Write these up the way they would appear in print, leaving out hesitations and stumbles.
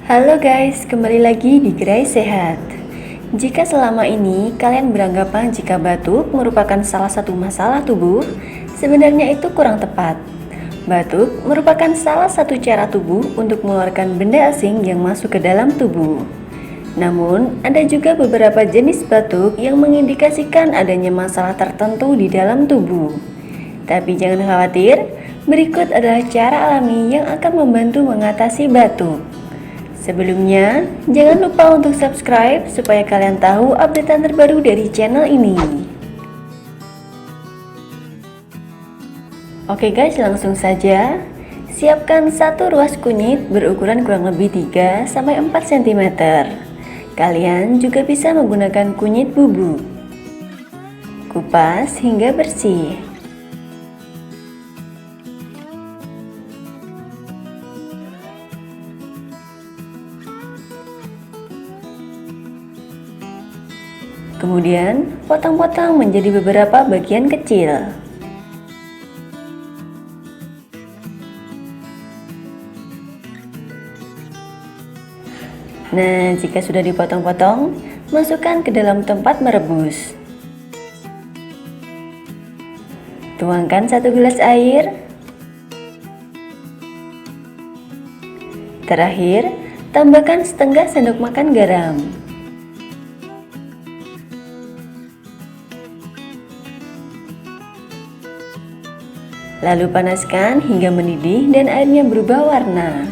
Halo guys, kembali lagi di Gerai Sehat. Jika selama ini kalian beranggapan jika batuk merupakan salah satu masalah tubuh, sebenarnya itu kurang tepat. Batuk merupakan salah satu cara tubuh untuk mengeluarkan benda asing yang masuk ke dalam tubuh. Namun, ada juga beberapa jenis batuk yang mengindikasikan adanya masalah tertentu di dalam tubuh. Tapi jangan khawatir, berikut adalah cara alami yang akan membantu mengatasi batuk. Sebelumnya, jangan lupa untuk subscribe supaya kalian tahu updatean terbaru dari channel ini. Oke guys, langsung saja. Siapkan satu ruas kunyit berukuran kurang lebih 3-4 cm. Kalian juga bisa menggunakan kunyit bubuk. Kupas hingga bersih. Kemudian, potong-potong menjadi beberapa bagian kecil. Nah, jika sudah dipotong-potong, masukkan ke dalam tempat merebus. Tuangkan 1 gelas air. Terakhir, tambahkan setengah sendok makan garam. Lalu panaskan hingga mendidih dan airnya berubah warna.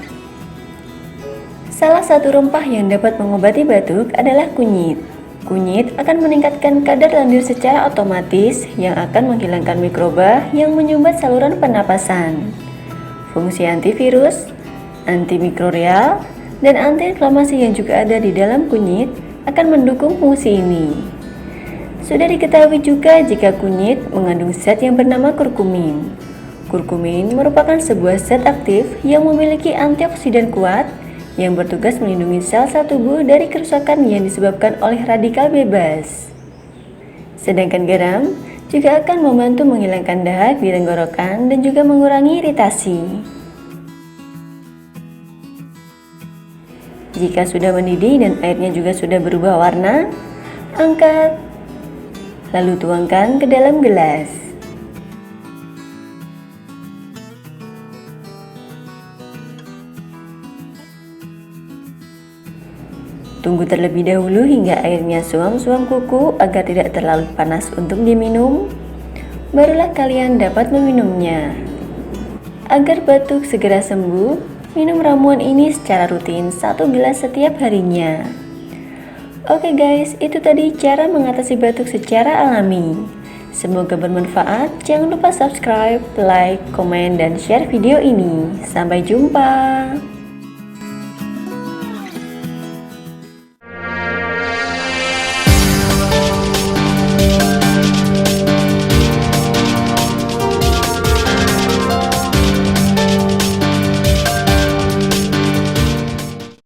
Salah satu rempah yang dapat mengobati batuk adalah kunyit. Kunyit akan meningkatkan kadar lendir secara otomatis yang akan menghilangkan mikroba yang menyumbat saluran pernapasan. Fungsi antivirus, antimikrobial, dan antiinflamasi yang juga ada di dalam kunyit akan mendukung fungsi ini. Sudah diketahui juga jika kunyit mengandung zat yang bernama kurkumin. Kurkumin merupakan sebuah zat aktif yang memiliki antioksidan kuat yang bertugas melindungi sel-sel tubuh dari kerusakan yang disebabkan oleh radikal bebas. Sedangkan garam juga akan membantu menghilangkan dahak di tenggorokan dan juga mengurangi iritasi. Jika sudah mendidih dan airnya juga sudah berubah warna, angkat, lalu tuangkan ke dalam gelas. Tunggu terlebih dahulu hingga airnya suam-suam kuku agar tidak terlalu panas untuk diminum. Barulah kalian dapat meminumnya. Agar batuk segera sembuh, minum ramuan ini secara rutin 1 gelas setiap harinya. Oke guys, itu tadi cara mengatasi batuk secara alami. Semoga bermanfaat. Jangan lupa subscribe, like, komen, dan share video ini. Sampai jumpa.